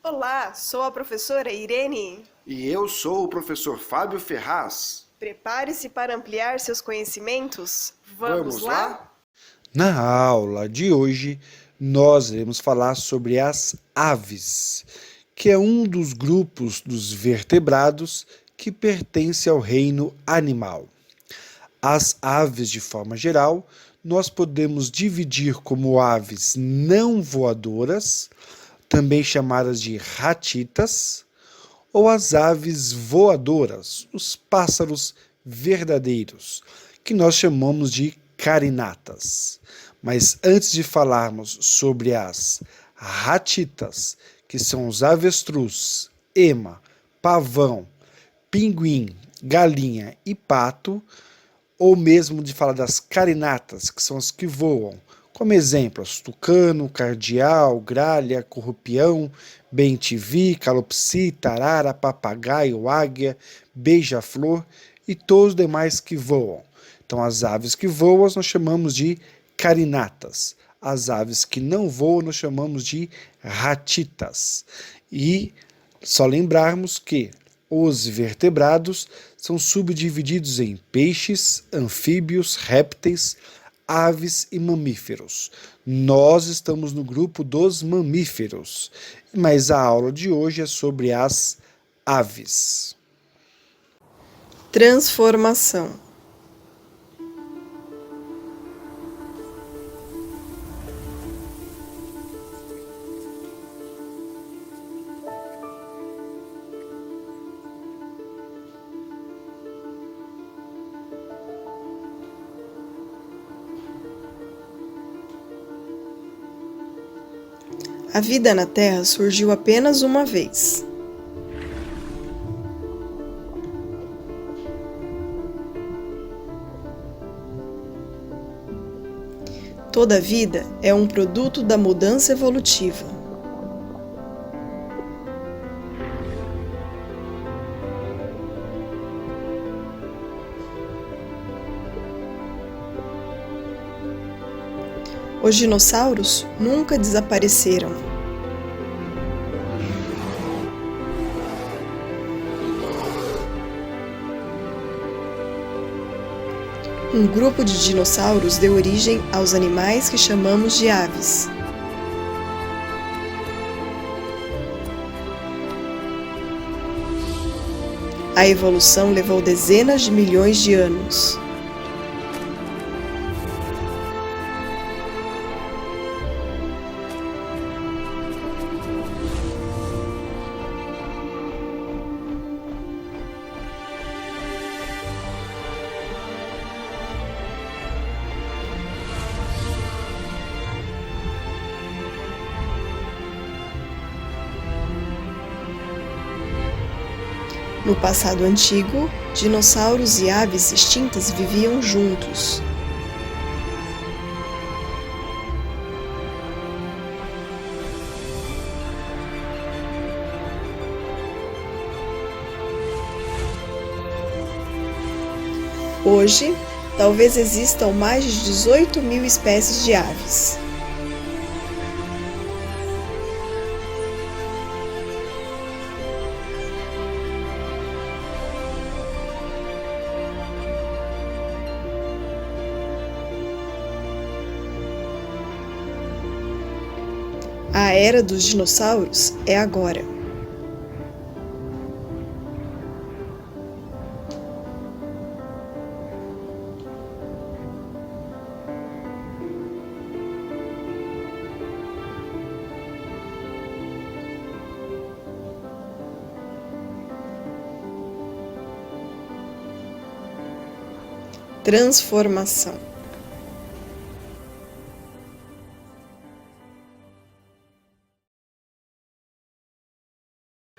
Olá, sou a professora Irene. E eu sou o professor Fábio Ferraz. Prepare-se para ampliar seus conhecimentos. Vamos lá? Na aula de hoje, nós iremos falar sobre as aves, que é um dos grupos dos vertebrados que pertence ao reino animal. As aves, de forma geral, nós podemos dividir como aves não voadoras, também chamadas de ratitas, ou as aves voadoras, os pássaros verdadeiros, que nós chamamos de carinatas. Mas antes de falarmos sobre as ratitas, que são os avestruz, ema, pavão, pinguim, galinha e pato, ou mesmo de falar das carinatas, que são as que voam, como exemplos, tucano, cardeal, gralha, corrupião, bem-te-vi, calopsita, arara, papagaio, águia, beija-flor e todos os demais que voam. Então, as aves que voam nós chamamos de carinatas. As aves que não voam nós chamamos de ratitas. E só lembrarmos que os vertebrados são subdivididos em peixes, anfíbios, répteis, aves e mamíferos. Nós estamos no grupo dos mamíferos, mas a aula de hoje é sobre as aves. Transformação. A vida na Terra surgiu apenas uma vez. Toda vida é um produto da mudança evolutiva. Os dinossauros nunca desapareceram. Um grupo de dinossauros deu origem aos animais que chamamos de aves. A evolução levou dezenas de milhões de anos. No passado antigo, dinossauros e aves extintas viviam juntos. Hoje, talvez existam mais de 18 mil espécies de aves. A era dos dinossauros é agora. Transformação.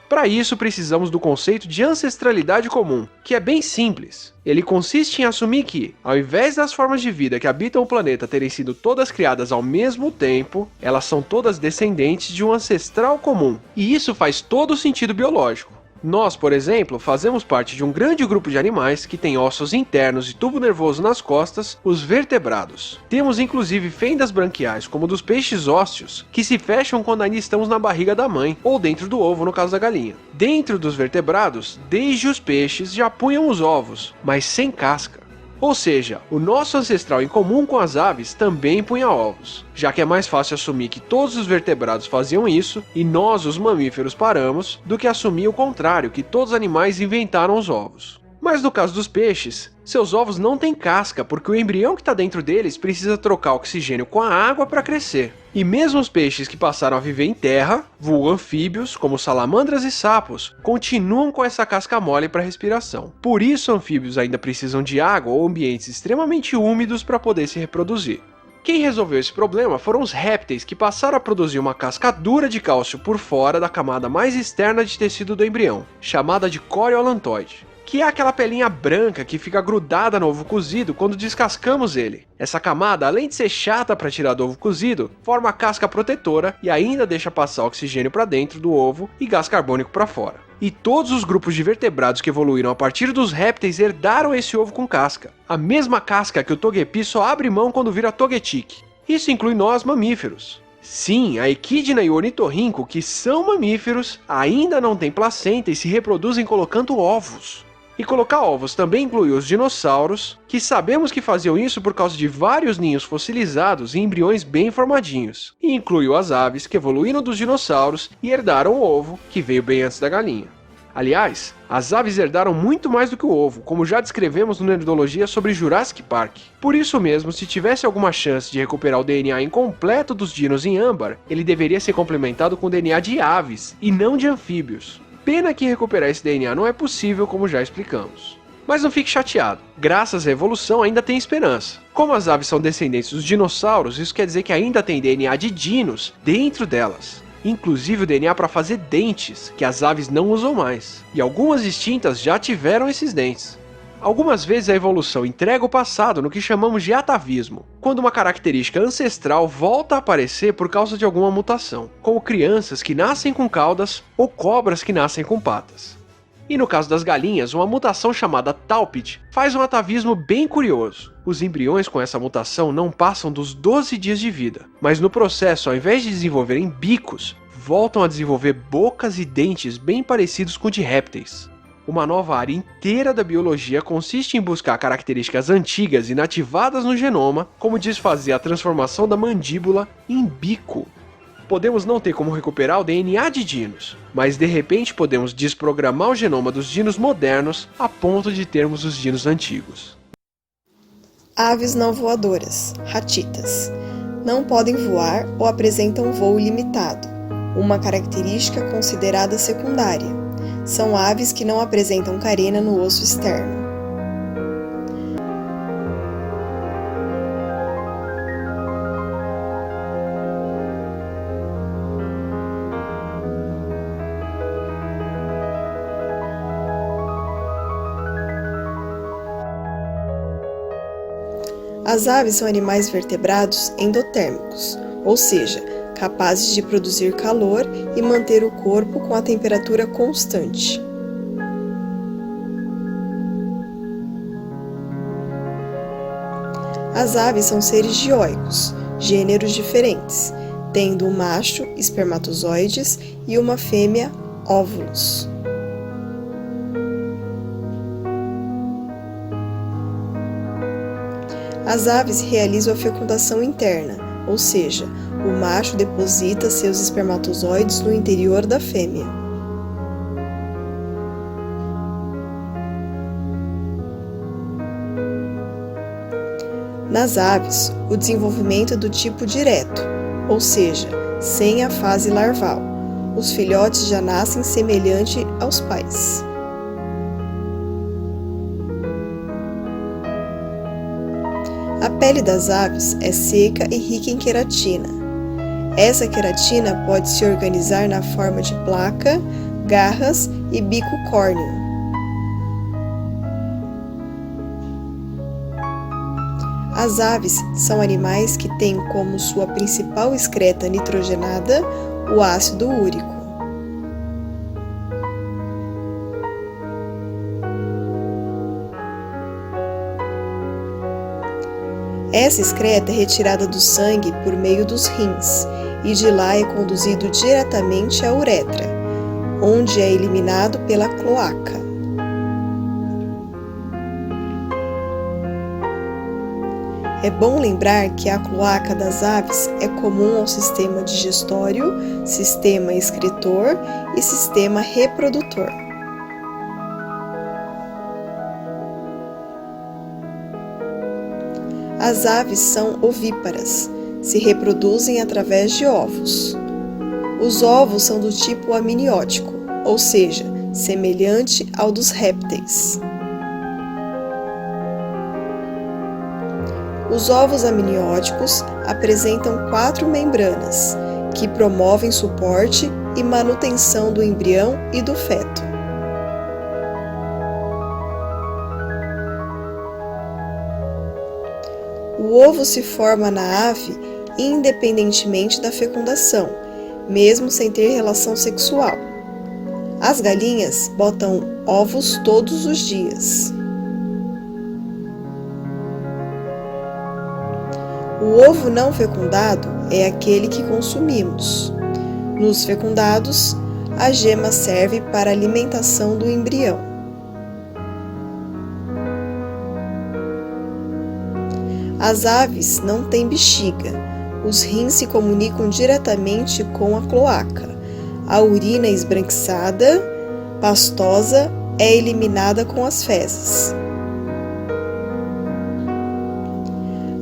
Para isso, precisamos do conceito de ancestralidade comum, que é bem simples. Ele consiste em assumir que, ao invés das formas de vida que habitam o planeta terem sido todas criadas ao mesmo tempo, elas são todas descendentes de um ancestral comum. E isso faz todo o sentido biológico. Nós, por exemplo, fazemos parte de um grande grupo de animais que tem ossos internos e tubo nervoso nas costas, os vertebrados. Temos inclusive fendas branquiais, como dos peixes ósseos, que se fecham quando ainda estamos na barriga da mãe, ou dentro do ovo no caso da galinha. Dentro dos vertebrados, desde os peixes já punham os ovos, mas sem casca. Ou seja, o nosso ancestral em comum com as aves também punha ovos, já que é mais fácil assumir que todos os vertebrados faziam isso e nós, os mamíferos, paramos, do que assumir o contrário, que todos os animais inventaram os ovos. Mas no caso dos peixes, seus ovos não têm casca porque o embrião que está dentro deles precisa trocar oxigênio com a água para crescer. E mesmo os peixes que passaram a viver em terra, vulgo anfíbios, como salamandras e sapos, continuam com essa casca mole para respiração. Por isso anfíbios ainda precisam de água ou ambientes extremamente úmidos para poder se reproduzir. Quem resolveu esse problema foram os répteis, que passaram a produzir uma casca dura de cálcio por fora da camada mais externa de tecido do embrião, chamada de coriolantoide, que é aquela pelinha branca que fica grudada no ovo cozido quando descascamos ele. Essa camada, além de ser chata para tirar do ovo cozido, forma a casca protetora e ainda deixa passar oxigênio para dentro do ovo e gás carbônico para fora. E todos os grupos de vertebrados que evoluíram a partir dos répteis herdaram esse ovo com casca. A mesma casca que o togepi só abre mão quando vira togetic. Isso inclui nós, mamíferos. Sim, a equidna e o ornitorrinco, que são mamíferos, ainda não têm placenta e se reproduzem colocando ovos. E colocar ovos também inclui os dinossauros, que sabemos que faziam isso por causa de vários ninhos fossilizados e embriões bem formadinhos. E inclui as aves, que evoluíram dos dinossauros e herdaram o ovo, que veio bem antes da galinha. Aliás, as aves herdaram muito mais do que o ovo, como já descrevemos no Nerdologia sobre Jurassic Park. Por isso mesmo, se tivesse alguma chance de recuperar o DNA incompleto dos dinos em âmbar, ele deveria ser complementado com o DNA de aves, e não de anfíbios. Pena que recuperar esse DNA não é possível, como já explicamos. Mas não fique chateado, graças à evolução ainda tem esperança. Como as aves são descendentes dos dinossauros, isso quer dizer que ainda tem DNA de dinos dentro delas. Inclusive o DNA para fazer dentes, que as aves não usam mais. E algumas extintas já tiveram esses dentes. Algumas vezes a evolução entrega o passado no que chamamos de atavismo, quando uma característica ancestral volta a aparecer por causa de alguma mutação, como crianças que nascem com caudas ou cobras que nascem com patas. E no caso das galinhas, uma mutação chamada Taupid faz um atavismo bem curioso. Os embriões com essa mutação não passam dos 12 dias de vida, mas no processo, ao invés de desenvolverem bicos, voltam a desenvolver bocas e dentes bem parecidos com de répteis. Uma nova área inteira da biologia consiste em buscar características antigas inativadas no genoma, como desfazer a transformação da mandíbula em bico. Podemos não ter como recuperar o DNA de dinos, mas de repente podemos desprogramar o genoma dos dinos modernos a ponto de termos os dinos antigos. Aves não voadoras, ratitas. Não podem voar ou apresentam voo limitado, uma característica considerada secundária. São aves que não apresentam carena no osso externo. As aves são animais vertebrados endotérmicos, ou seja, capazes de produzir calor e manter o corpo com a temperatura constante. As aves são seres dioicos, gêneros diferentes, tendo um macho, espermatozoides, e uma fêmea, óvulos. As aves realizam a fecundação interna, ou seja, o macho deposita seus espermatozoides no interior da fêmea. Nas aves, o desenvolvimento é do tipo direto, ou seja, sem a fase larval. Os filhotes já nascem semelhante aos pais. A pele das aves é seca e rica em queratina. Essa queratina pode se organizar na forma de placa, garras e bico córneo. As aves são animais que têm como sua principal excreta nitrogenada o ácido úrico. Essa excreta é retirada do sangue por meio dos rins e de lá é conduzido diretamente à uretra, onde é eliminado pela cloaca. É bom lembrar que a cloaca das aves é comum ao sistema digestório, sistema excretor e sistema reprodutor. As aves são ovíparas, se reproduzem através de ovos. Os ovos são do tipo amniótico, ou seja, semelhante ao dos répteis. Os ovos amnióticos apresentam 4 membranas, que promovem suporte e manutenção do embrião e do feto. O ovo se forma na ave independentemente da fecundação, mesmo sem ter relação sexual. As galinhas botam ovos todos os dias. O ovo não fecundado é aquele que consumimos. Nos fecundados, a gema serve para a alimentação do embrião. As aves não têm bexiga. Os rins se comunicam diretamente com a cloaca. A urina esbranquiçada, pastosa, é eliminada com as fezes.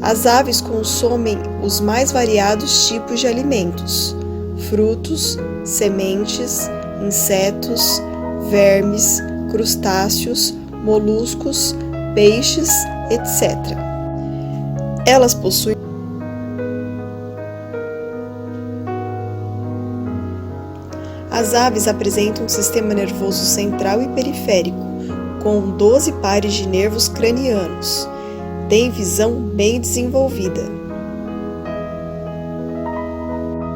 As aves consomem os mais variados tipos de alimentos: frutos, sementes, insetos, vermes, crustáceos, moluscos, peixes, etc. Elas possuem As aves apresentam um sistema nervoso central e periférico, com 12 pares de nervos cranianos. Têm visão bem desenvolvida.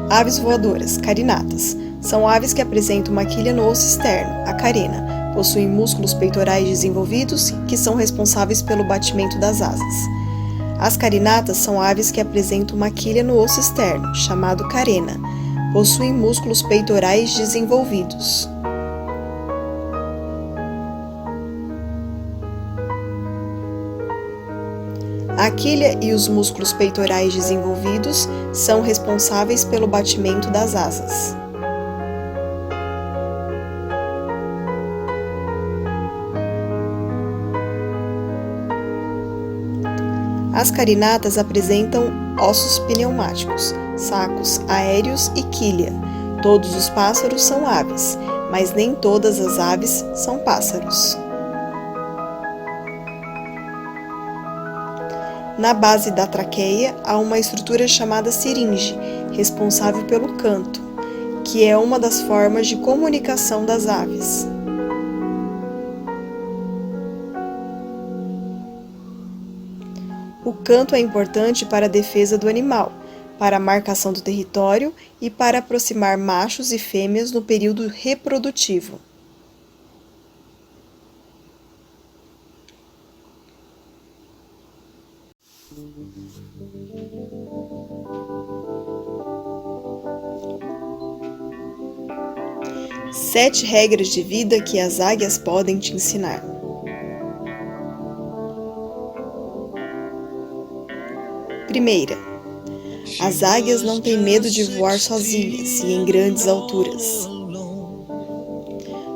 Aves voadoras, carinatas. São aves que apresentam uma quilha no osso externo, a carena. Possuem músculos peitorais desenvolvidos que são responsáveis pelo batimento das asas. As carinatas são aves que apresentam uma quilha no osso externo, chamado carena. Possuem músculos peitorais desenvolvidos. A quilha e os músculos peitorais desenvolvidos são responsáveis pelo batimento das asas. As carinatas apresentam ossos pneumáticos, sacos aéreos e quilha. Todos os pássaros são aves, mas nem todas as aves são pássaros. Na base da traqueia há uma estrutura chamada siringe, responsável pelo canto, que é uma das formas de comunicação das aves. O canto é importante para a defesa do animal, para a marcação do território e para aproximar machos e fêmeas no período reprodutivo. Sete regras de vida que as águias podem te ensinar. Primeira, as águias não têm medo de voar sozinhas e em grandes alturas.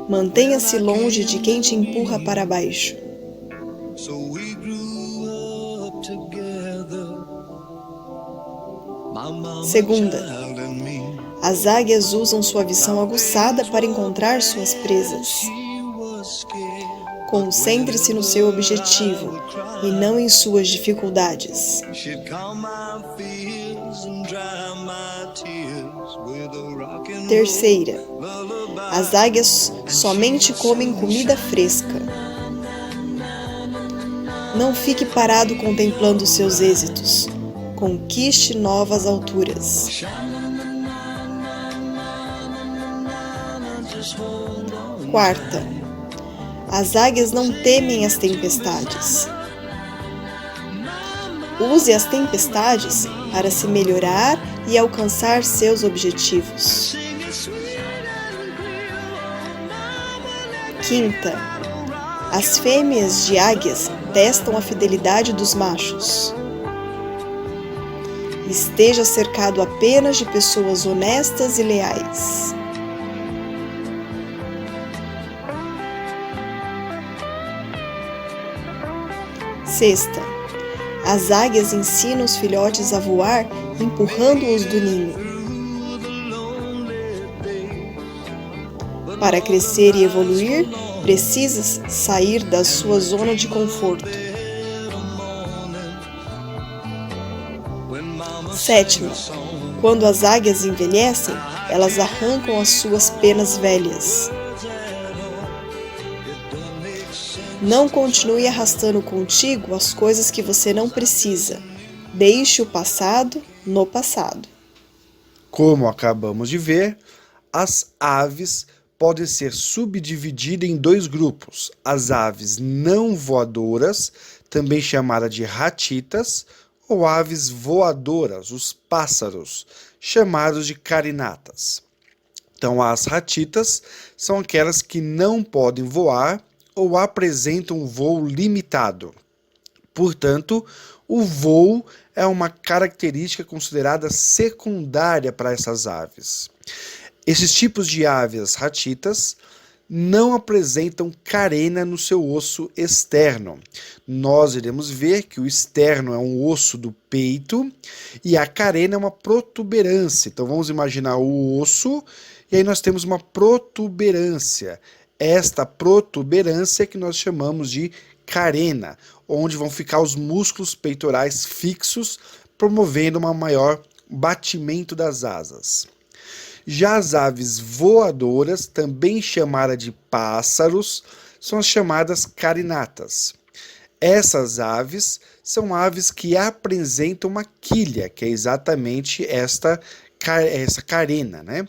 Mantenha-se longe de quem te empurra para baixo. Segunda, as águias usam sua visão aguçada para encontrar suas presas. Concentre-se no seu objetivo e não em suas dificuldades. Terceira, as águias somente comem comida fresca. Não fique parado contemplando seus êxitos. Conquiste novas alturas. Quarta, as águias não temem as tempestades. Use as tempestades para se melhorar e alcançar seus objetivos. Quinta, as fêmeas de águias testam a fidelidade dos machos. Esteja cercado apenas de pessoas honestas e leais. Sexta, as águias ensinam os filhotes a voar, empurrando-os do ninho. Para crescer e evoluir, precisas sair da sua zona de conforto. Sétima, quando as águias envelhecem, elas arrancam as suas penas velhas. Não continue arrastando contigo as coisas que você não precisa. Deixe o passado no passado. Como acabamos de ver, as aves podem ser subdivididas em dois grupos. As aves não voadoras, também chamadas de ratitas, ou aves voadoras, os pássaros, chamados de carinatas. Então, as ratitas são aquelas que não podem voar ou apresentam um voo limitado. Portanto, o voo é uma característica considerada secundária para essas aves. Esses tipos de aves ratitas não apresentam carena no seu osso externo. Nós iremos ver que o externo é um osso do peito e a carena é uma protuberância. Então vamos imaginar o osso e aí nós temos uma protuberância. Esta protuberância que nós chamamos de carena, onde vão ficar os músculos peitorais fixos, promovendo um maior batimento das asas. Já as aves voadoras, também chamadas de pássaros, são as chamadas carinatas. Essas aves são aves que apresentam uma quilha, que é exatamente essa carena, né?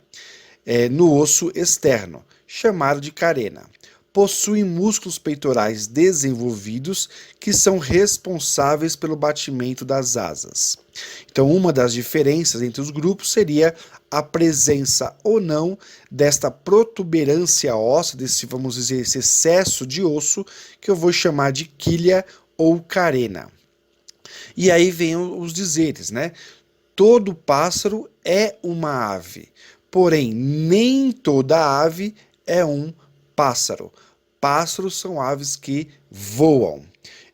No osso externo, chamado de carena. Possuem músculos peitorais desenvolvidos que são responsáveis pelo batimento das asas. Então, uma das diferenças entre os grupos seria a presença ou não desta protuberância óssea, desse, vamos dizer, esse excesso de osso, que eu vou chamar de quilha ou carena. E aí vem os dizeres, né? Todo pássaro é uma ave, porém nem toda ave é um pássaro. Pássaros são aves que voam.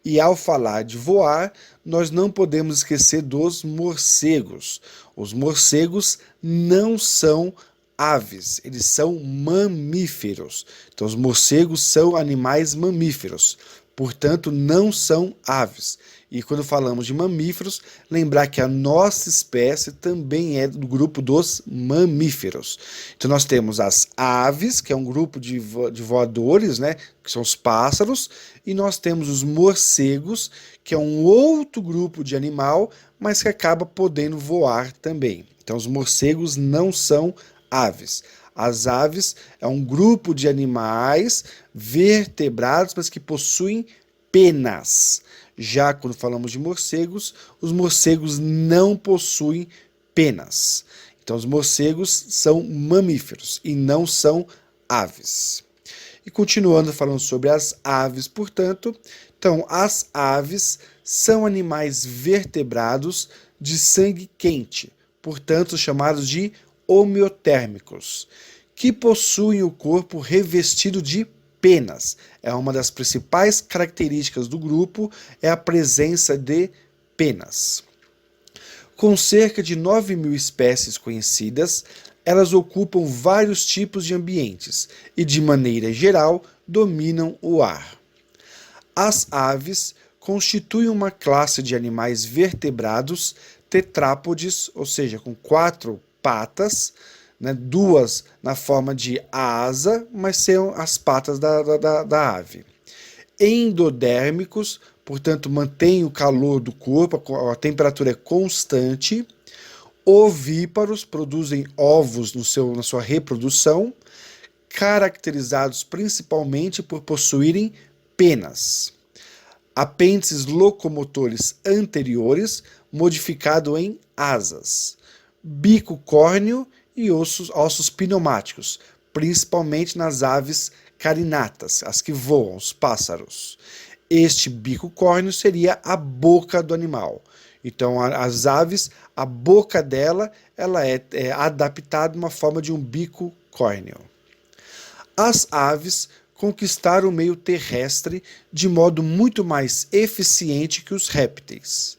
E ao falar de voar, nós não podemos esquecer dos morcegos. Os morcegos não são aves, eles são mamíferos. Então os morcegos são animais mamíferos, portanto não são aves. E quando falamos de mamíferos, lembrar que a nossa espécie também é do grupo dos mamíferos. Então nós temos as aves, que é um grupo de voadores, né, que são os pássaros, e nós temos os morcegos, que é um outro grupo de animal, mas que acaba podendo voar também. Então os morcegos não são aves. As aves é um grupo de animais vertebrados, mas que possuem penas. Já quando falamos de morcegos, os morcegos não possuem penas. Então os morcegos são mamíferos e não são aves. E continuando falando sobre as aves, portanto, então as aves são animais vertebrados de sangue quente, portanto chamados de homeotérmicos, que possuem o corpo revestido de penas. É uma das principais características do grupo, é a presença de penas. Com cerca de 9.000 espécies conhecidas, elas ocupam vários tipos de ambientes e, de maneira geral, dominam o ar. As aves constituem uma classe de animais vertebrados tetrápodes, ou seja, com 4 patas, né, 2 na forma de asa, mas são as patas da ave. Endodérmicos, portanto, mantém o calor do corpo, a temperatura é constante. Ovíparos, produzem ovos na sua reprodução, caracterizados principalmente por possuírem penas. apêndices locomotores anteriores, modificado em asas, bico córneo e ossos pneumáticos, principalmente nas aves carinatas, as que voam, os pássaros. Este bico córneo seria a boca do animal. Então, as aves, a boca dela, ela é adaptada uma forma de um bico córneo. As aves conquistaram o meio terrestre de modo muito mais eficiente que os répteis.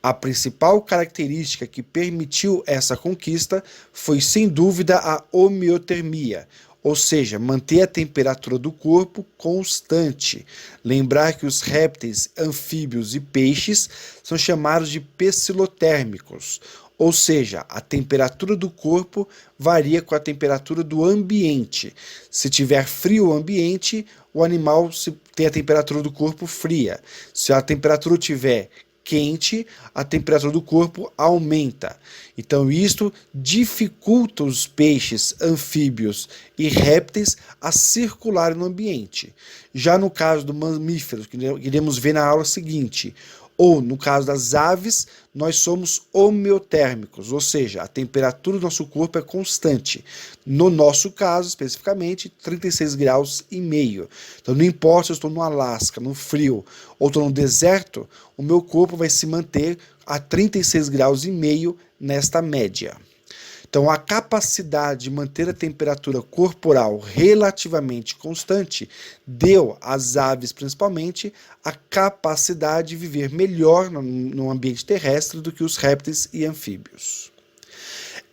A principal característica que permitiu essa conquista foi, sem dúvida, a homeotermia, ou seja, manter a temperatura do corpo constante. Lembrar que os répteis, anfíbios e peixes são chamados de pecilotérmicos, ou seja, a temperatura do corpo varia com a temperatura do ambiente. Se tiver frio o ambiente, o animal tem a temperatura do corpo fria. Se a temperatura tiver quente, a temperatura do corpo aumenta. Então, isto dificulta os peixes, anfíbios e répteis a circularem no ambiente. Já no caso do mamífero, que iremos ver na aula seguinte, ou no caso das aves, nós somos homeotérmicos, ou seja, a temperatura do nosso corpo é constante. No nosso caso, especificamente, 36 graus e meio. Então, não importa se eu estou no Alasca, no frio, ou estou no deserto, o meu corpo vai se manter a 36 graus e meio nesta média. Então, a capacidade de manter a temperatura corporal relativamente constante deu às aves, principalmente, a capacidade de viver melhor no ambiente terrestre do que os répteis e anfíbios.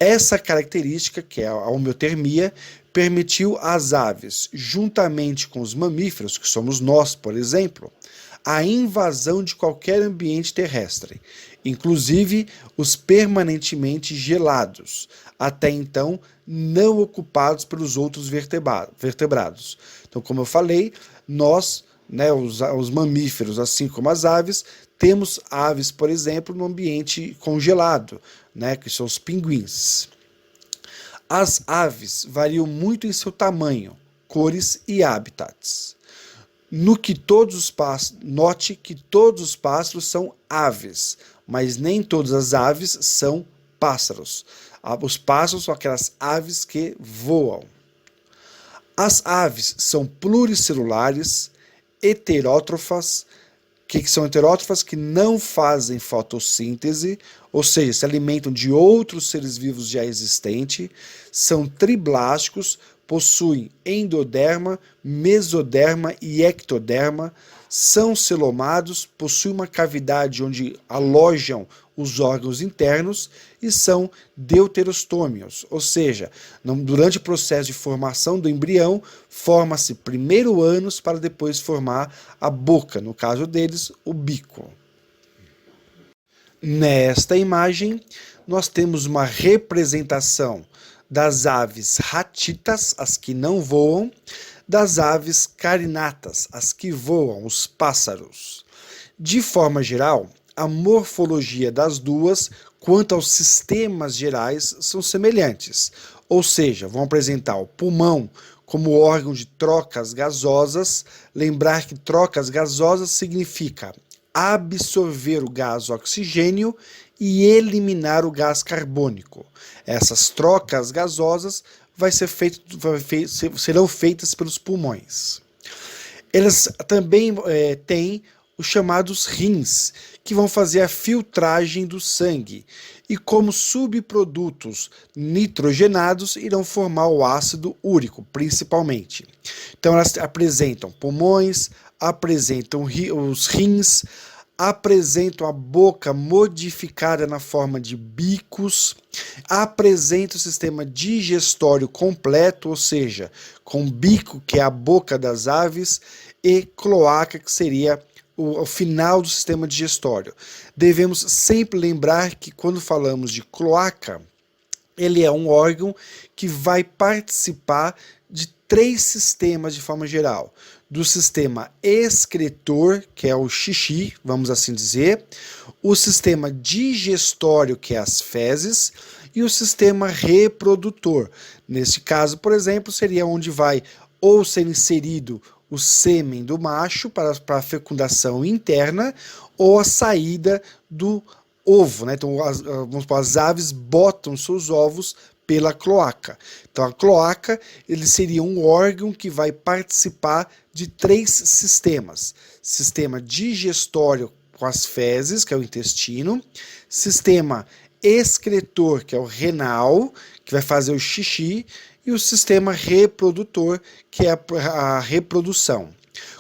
Essa característica, que é a homeotermia, permitiu às aves, juntamente com os mamíferos, que somos nós, por exemplo, a invasão de qualquer ambiente terrestre, inclusive os permanentemente gelados, até então não ocupados pelos outros vertebrados. Então, como eu falei, nós, os mamíferos, assim como as aves, temos aves, por exemplo, no ambiente congelado, que são os pinguins. As aves variam muito em seu tamanho, cores e habitats. Note que todos os pássaros são aves, mas nem todas as aves são pássaros. Os pássaros são aquelas aves que voam. As aves são pluricelulares, heterótrofas. O que são heterótrofas? Que não fazem fotossíntese, ou seja, se alimentam de outros seres vivos já existentes. São triblásticos, possuem endoderma, mesoderma e ectoderma, são celomados, possuem uma cavidade onde alojam os órgãos internos e são deuterostômios, ou seja, durante o processo de formação do embrião, forma-se primeiro o ânus para depois formar a boca, no caso deles, o bico. Nesta imagem, nós temos uma representação das aves ratitas, as que não voam, das aves carinatas, as que voam, os pássaros. De forma geral, a morfologia das duas, quanto aos sistemas gerais, são semelhantes, ou seja, vão apresentar o pulmão como órgão de trocas gasosas. Lembrar que trocas gasosas significa absorver o gás oxigênio e eliminar o gás carbônico. Essas trocas gasosas serão feitas pelos pulmões. Elas também têm os chamados rins, que vão fazer a filtragem do sangue, e como subprodutos nitrogenados irão formar o ácido úrico, principalmente. Então elas apresentam pulmões, apresentam os rins, apresentam a boca modificada na forma de bicos, apresentam o sistema digestório completo, ou seja, com bico, que é a boca das aves, e cloaca, que seria o final do sistema digestório. Devemos sempre lembrar que quando falamos de cloaca, ele é um órgão que vai participar de 3 sistemas de forma geral. Do sistema excretor, que é o xixi, vamos assim dizer, o sistema digestório, que é as fezes, e o sistema reprodutor. Nesse caso, por exemplo, seria onde vai ou ser inserido o sêmen do macho para a fecundação interna ou a saída do ovo, né? Então, vamos supor, as aves botam seus ovos pela cloaca. Então, a cloaca ele seria um órgão que vai participar de 3 sistemas. Sistema digestório com as fezes, que é o intestino, sistema excretor, que é o renal, que vai fazer o xixi, e o sistema reprodutor, que é a reprodução.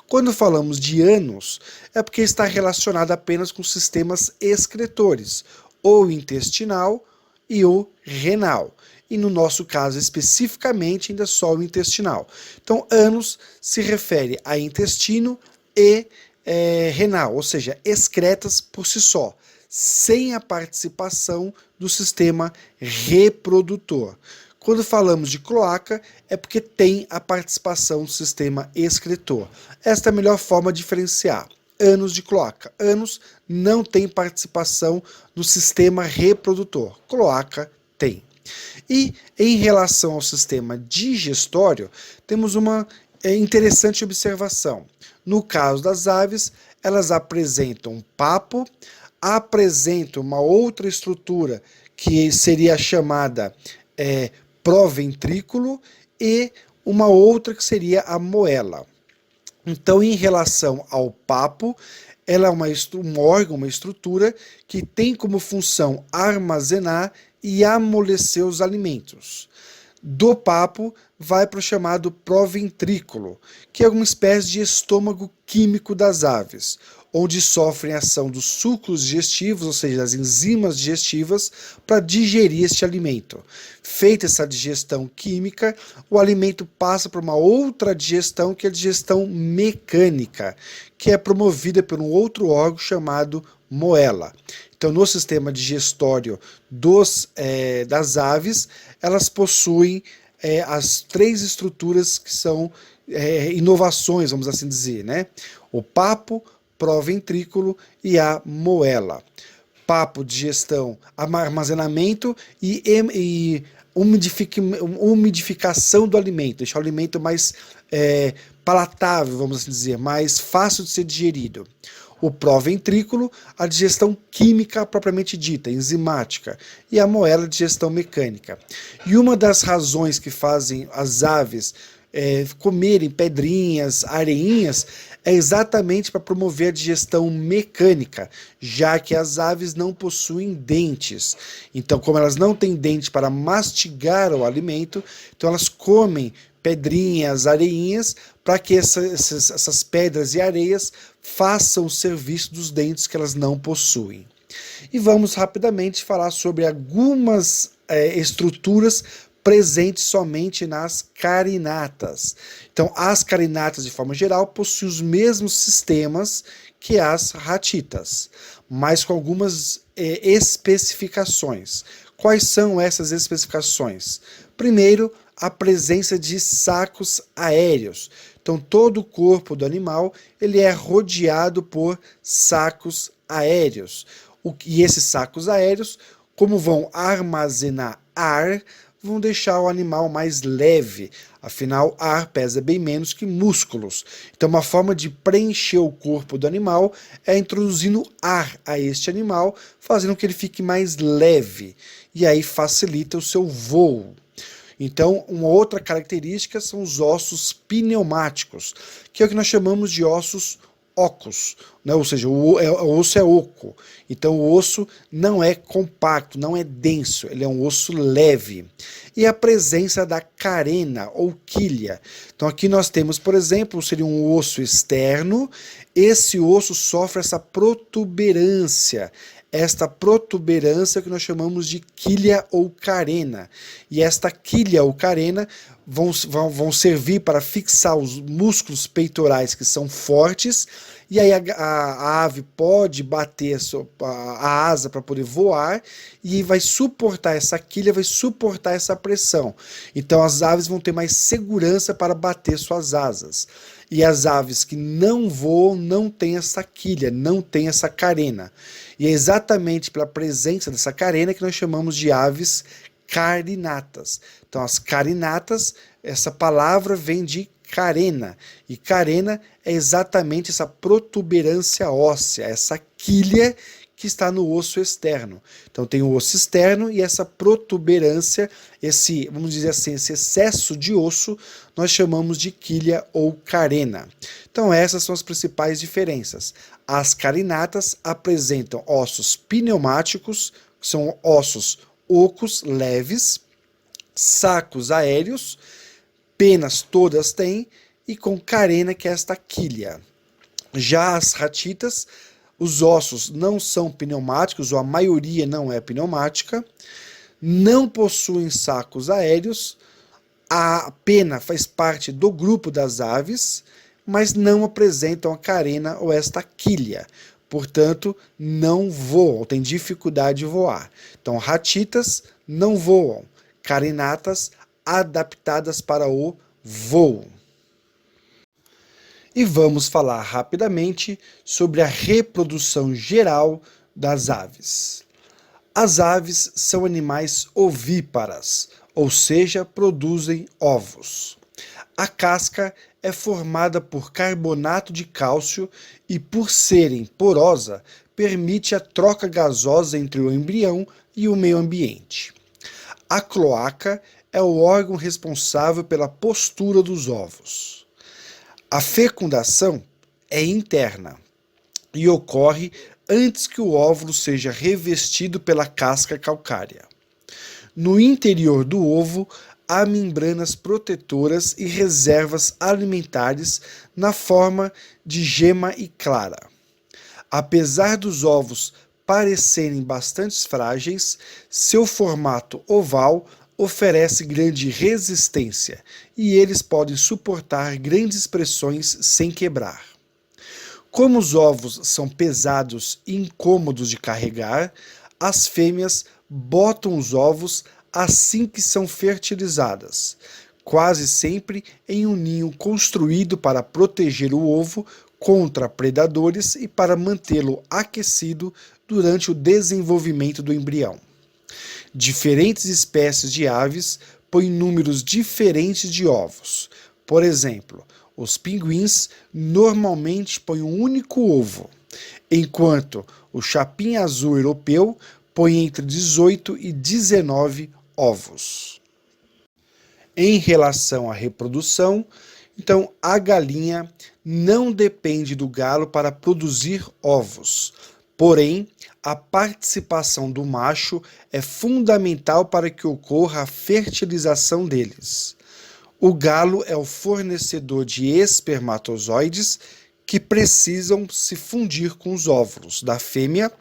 Quando falamos de ânus, é porque está relacionado apenas com sistemas excretores, ou intestinal e o renal. E no nosso caso, especificamente, ainda só o intestinal. Então, ânus se refere a intestino e renal, ou seja, excretas por si só, sem a participação do sistema reprodutor. Quando falamos de cloaca, é porque tem a participação do sistema excretor. Esta é a melhor forma de diferenciar ânus de cloaca. Ânus não tem participação do sistema reprodutor. Cloaca tem. E em relação ao sistema digestório, temos uma interessante observação. No caso das aves, elas apresentam um papo, apresentam uma outra estrutura que seria chamada proventrículo e uma outra que seria a moela. Então, em relação ao papo, ela é um órgão, uma estrutura que tem como função armazenar e amolecer os alimentos. Do papo vai para o chamado proventrículo, que é uma espécie de estômago químico das aves, onde sofrem a ação dos sucos digestivos, ou seja, das enzimas digestivas, para digerir este alimento. Feita essa digestão química, o alimento passa para uma outra digestão, que é a digestão mecânica, que é promovida por um outro órgão chamado moela. Então, no sistema digestório das aves, elas possuem as 3 estruturas que são inovações, vamos assim dizer, né? O papo, proventrículo e a moela. Papo, digestão, armazenamento e umidificação do alimento, deixar o alimento mais palatável, vamos assim dizer, mais fácil de ser digerido. O proventrículo, a digestão química propriamente dita, enzimática, e a moela, a digestão mecânica. E uma das razões que fazem as aves comerem pedrinhas, areinhas, é exatamente para promover a digestão mecânica, já que as aves não possuem dentes. Então, como elas não têm dente para mastigar o alimento, então elas comem pedrinhas, areinhas, para que essas pedras e areias façam o serviço dos dentes que elas não possuem. E vamos rapidamente falar sobre algumas estruturas presentes somente nas carinatas. Então, as carinatas, de forma geral, possuem os mesmos sistemas que as ratitas, mas com algumas especificações. Quais são essas especificações? Primeiro, a presença de sacos aéreos. Então, todo o corpo do animal ele é rodeado por sacos aéreos. E esses sacos aéreos, como vão armazenar ar, vão deixar o animal mais leve. Afinal, ar pesa bem menos que músculos. Então, uma forma de preencher o corpo do animal é introduzindo ar a este animal, fazendo com que ele fique mais leve. E aí facilita o seu voo. Então, uma outra característica são os ossos pneumáticos, que é o que nós chamamos de ossos ocos, né? Ou seja, o osso é oco. Então, o osso não é compacto, não é denso, ele é um osso leve. E a presença da carena ou quilha. Então, aqui nós temos, por exemplo, seria um osso externo. Esse osso sofre essa protuberância. Esta protuberância que nós chamamos de quilha ou carena. E esta quilha ou carena vão servir para fixar os músculos peitorais que são fortes, e aí a ave pode bater a asa para poder voar, e vai suportar essa quilha, vai suportar essa pressão. Então as aves vão ter mais segurança para bater suas asas. E as aves que não voam não têm essa quilha, não têm essa carena. E é exatamente pela presença dessa carena que nós chamamos de aves carinatas. Então, as carinatas, essa palavra vem de carena. E carena é exatamente essa protuberância óssea, essa quilha que está no osso externo. Então tem o osso externo e essa protuberância, esse, vamos dizer assim, esse excesso de osso, nós chamamos de quilha ou carena. Então essas são as principais diferenças. As carinatas apresentam ossos pneumáticos, que são ossos ocos, leves, sacos aéreos, penas todas têm, e com carena, que é esta quilha. Já as ratitas, os ossos não são pneumáticos, ou a maioria não é pneumática, não possuem sacos aéreos, a pena faz parte do grupo das aves, mas não apresentam a carena ou esta quilha. Portanto, não voam, têm dificuldade de voar. Então, ratitas não voam, carinatas adaptadas para o voo. E vamos falar rapidamente sobre a reprodução geral das aves. As aves são animais ovíparas, ou seja, produzem ovos. A casca é formada por carbonato de cálcio e, por serem porosa, permite a troca gasosa entre o embrião e o meio ambiente. A cloaca é o órgão responsável pela postura dos ovos. A fecundação é interna e ocorre antes que o óvulo seja revestido pela casca calcária. No interior do ovo, há membranas protetoras e reservas alimentares na forma de gema e clara. Apesar dos ovos parecerem bastante frágeis, seu formato oval oferece grande resistência e eles podem suportar grandes pressões sem quebrar. Como os ovos são pesados e incômodos de carregar, as fêmeas botam os ovos assim que são fertilizadas, quase sempre em um ninho construído para proteger o ovo contra predadores e para mantê-lo aquecido durante o desenvolvimento do embrião. Diferentes espécies de aves põem números diferentes de ovos. Por exemplo, os pinguins normalmente põem um único ovo, enquanto o chapim-azul europeu põe entre 18 e 19 ovos. Em relação à reprodução, então a galinha não depende do galo para produzir ovos. Porém, a participação do macho é fundamental para que ocorra a fertilização deles. O galo é o fornecedor de espermatozoides que precisam se fundir com os óvulos da fêmea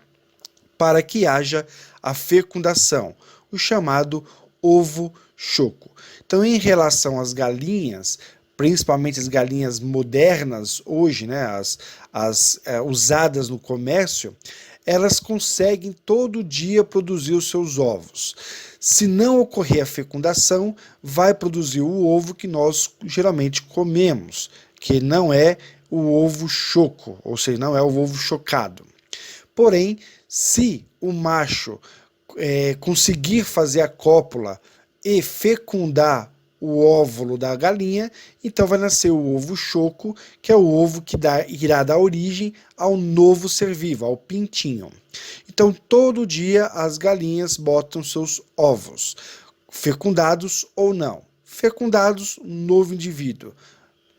para que haja a fecundação, o chamado ovo choco. Então, em relação às galinhas, principalmente as galinhas modernas hoje, né, as usadas no comércio, elas conseguem todo dia produzir os seus ovos. Se não ocorrer a fecundação, vai produzir o ovo que nós geralmente comemos, que não é o ovo choco, ou seja, não é o ovo chocado. Porém, se o macho conseguir fazer a cópula e fecundar o óvulo da galinha, então vai nascer o ovo choco, que é o ovo que irá dar origem ao novo ser vivo, ao pintinho. Então, todo dia as galinhas botam seus ovos, fecundados ou não. Fecundados, novo indivíduo.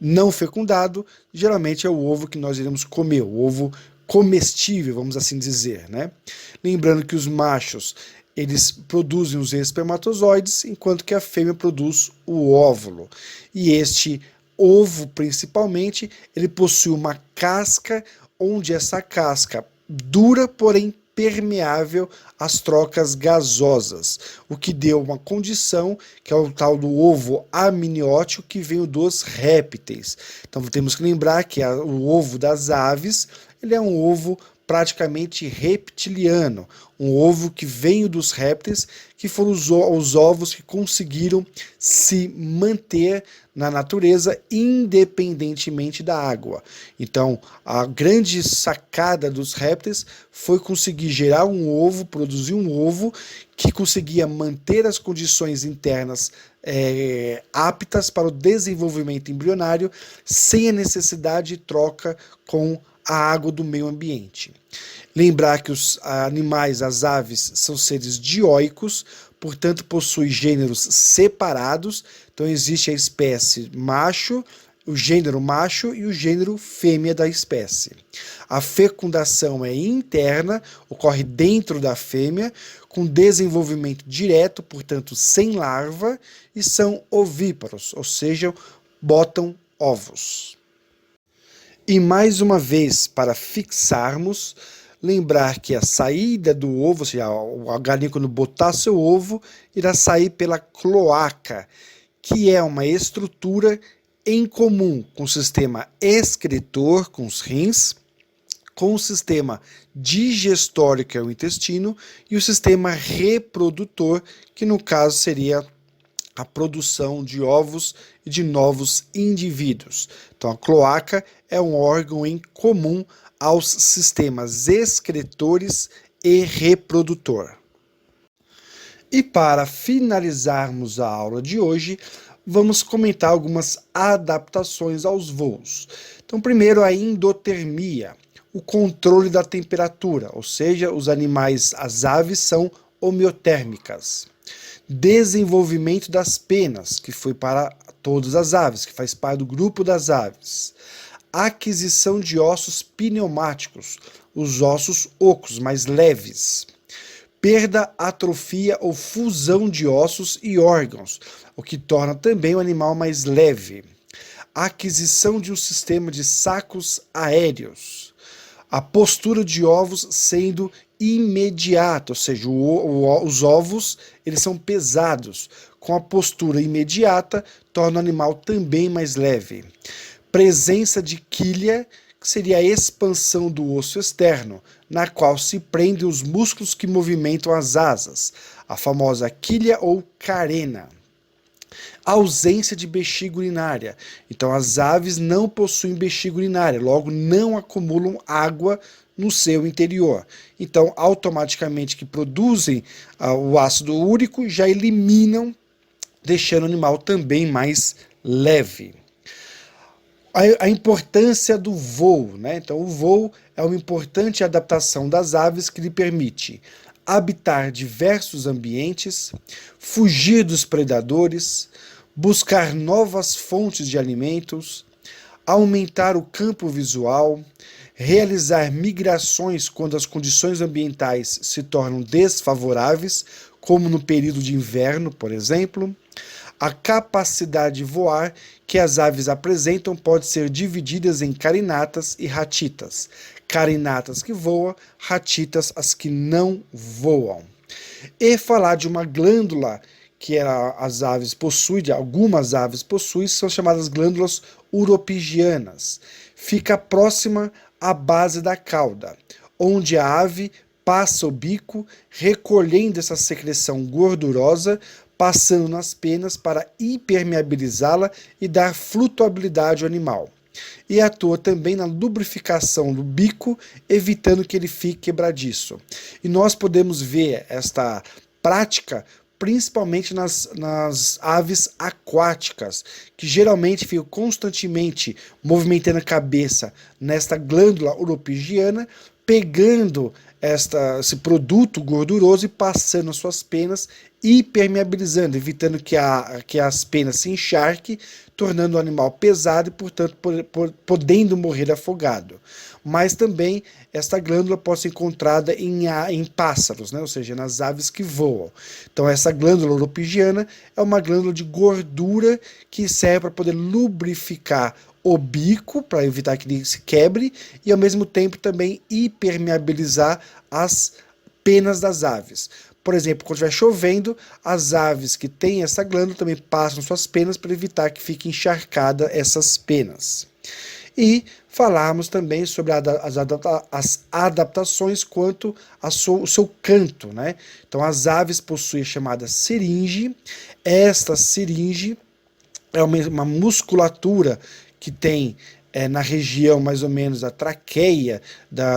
Não fecundado, geralmente é o ovo que nós iremos comer, o ovo comestível, vamos assim dizer, né? Lembrando que os machos, eles produzem os espermatozoides, enquanto que a fêmea produz o óvulo. E este ovo, principalmente, ele possui uma casca, onde essa casca dura, porém permeável às trocas gasosas, o que deu uma condição, que é o tal do ovo amniótico, que veio dos répteis. Então temos que lembrar que o ovo das aves, ele é um ovo praticamente reptiliano, um ovo que veio dos répteis, que foram os ovos que conseguiram se manter na natureza independentemente da água. Então, a grande sacada dos répteis foi conseguir gerar um ovo, produzir um ovo que conseguia manter as condições internas aptas para o desenvolvimento embrionário sem a necessidade de troca com a água do meio ambiente. Lembrar que os animais, as aves, são seres dioicos, portanto possuem gêneros separados. Então existe a espécie macho, o gênero macho e o gênero fêmea da espécie. A fecundação é interna, ocorre dentro da fêmea, com desenvolvimento direto, portanto sem larva, e são ovíparos, ou seja, botam ovos. E mais uma vez, para fixarmos, lembrar que a saída do ovo, ou seja, a galinha quando botar seu ovo, irá sair pela cloaca, que é uma estrutura em comum com o sistema excretor, com os rins, com o sistema digestório, que é o intestino, e o sistema reprodutor, que no caso seria a produção de ovos e de novos indivíduos. Então a cloaca é um órgão em comum aos sistemas excretores e reprodutor. E para finalizarmos a aula de hoje, vamos comentar algumas adaptações aos voos. Então, primeiro, a endotermia, o controle da temperatura, ou seja, os animais, as aves, são homeotérmicas. Desenvolvimento das penas, que foi para todas as aves, que faz parte do grupo das aves. Aquisição de ossos pneumáticos, os ossos ocos, mais leves. Perda, atrofia ou fusão de ossos e órgãos, o que torna também o animal mais leve. Aquisição de um sistema de sacos aéreos. A postura de ovos sendo imediata, ou seja, os ovos eles são pesados. Com a postura imediata, torna o animal também mais leve. Presença de quilha, que seria a expansão do osso externo, na qual se prendem os músculos que movimentam as asas, a famosa quilha ou carena. Ausência de bexiga urinária. Então as aves não possuem bexiga urinária, logo não acumulam água no seu interior. Então automaticamente que produzem o ácido úrico, já eliminam, deixando o animal também mais leve. A importância do voo, né? Então o voo é uma importante adaptação das aves que lhe permite habitar diversos ambientes, fugir dos predadores, buscar novas fontes de alimentos, aumentar o campo visual, realizar migrações quando as condições ambientais se tornam desfavoráveis, como no período de inverno, por exemplo. A capacidade de voar que as aves apresentam pode ser divididas em carinatas e ratitas. Carinatas que voam, ratitas as que não voam. E falar de uma glândula que as aves possuem, algumas aves possuem, são chamadas glândulas uropigianas. Fica próxima à base da cauda, onde a ave passa o bico, recolhendo essa secreção gordurosa, passando nas penas para impermeabilizá-la e dar flutuabilidade ao animal. E atua também na lubrificação do bico, evitando que ele fique quebradiço. E nós podemos ver esta prática principalmente nas aves aquáticas, que geralmente ficam constantemente movimentando a cabeça nesta glândula uropigiana, pegando esse produto gorduroso e passando as suas penas, hipermeabilizando, evitando que as penas se encharquem, tornando o animal pesado e, portanto, podendo morrer afogado. Mas também esta glândula pode ser encontrada em pássaros, né? Ou seja, nas aves que voam. Então essa glândula uropigiana é uma glândula de gordura que serve para poder lubrificar o bico, para evitar que ele se quebre, e ao mesmo tempo também impermeabilizar as penas das aves. Por exemplo, quando estiver chovendo, as aves que têm essa glândula também passam suas penas para evitar que fique encharcada essas penas. E falarmos também sobre as adaptações quanto ao seu canto, né? Então, as aves possuem a chamada siringe. Esta siringe é uma musculatura que tem na região mais ou menos da traqueia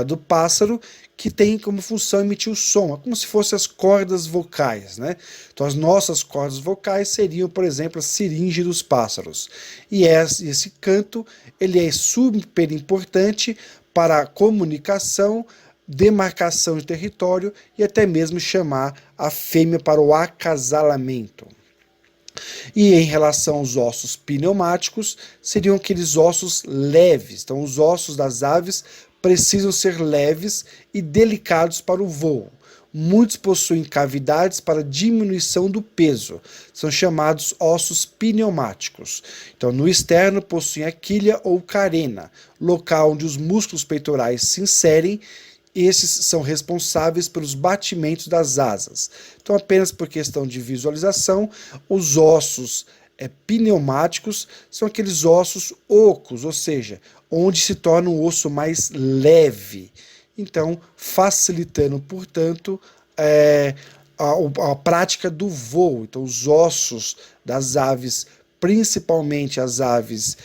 do pássaro, que tem como função emitir o som, é como se fossem as cordas vocais, né? Então as nossas cordas vocais seriam, por exemplo, a siringe dos pássaros. E esse canto, ele é super importante para a comunicação, demarcação de território e até mesmo chamar a fêmea para o acasalamento. E em relação aos ossos pneumáticos, seriam aqueles ossos leves. Então, os ossos das aves precisam ser leves e delicados para o voo. Muitos possuem cavidades para diminuição do peso. São chamados ossos pneumáticos. Então, no externo, possuem a quilha ou carena, local onde os músculos peitorais se inserem. Esses são responsáveis pelos batimentos das asas. Então, apenas por questão de visualização, os ossos pneumáticos são aqueles ossos ocos, ou seja, onde se torna um osso mais leve. Então, facilitando, portanto, a prática do voo. Então, os ossos das aves, principalmente as aves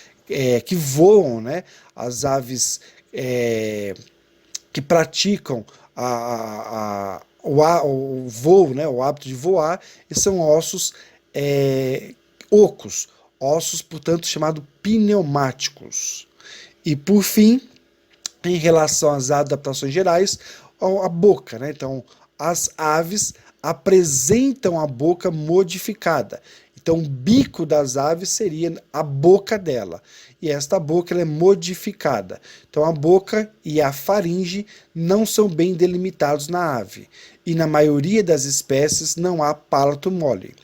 que voam, né? As aves que praticam o voo, né, o hábito de voar, e são ossos ocos, ossos, portanto, chamados pneumáticos. E, por fim, em relação às adaptações gerais, a boca, né? Então, as aves apresentam a boca modificada. Então, o bico das aves seria a boca dela. E esta boca ela é modificada. Então, a boca e a faringe não são bem delimitados na ave. E na maioria das espécies não há palato mole.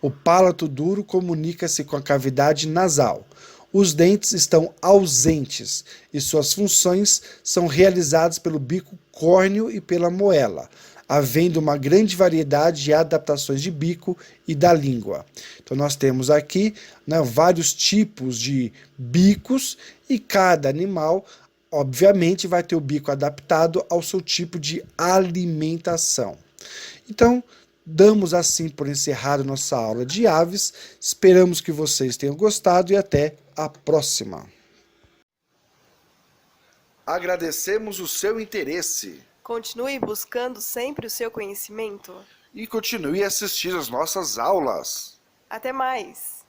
O palato duro comunica-se com a cavidade nasal. Os dentes estão ausentes e suas funções são realizadas pelo bico córneo e pela moela, havendo uma grande variedade de adaptações de bico e da língua. Então nós temos aqui, né, vários tipos de bicos e cada animal, obviamente, vai ter o bico adaptado ao seu tipo de alimentação. Então, damos assim por encerrado nossa aula de aves. Esperamos que vocês tenham gostado e até a próxima. Agradecemos o seu interesse. Continue buscando sempre o seu conhecimento. E continue a assistir às nossas aulas. Até mais!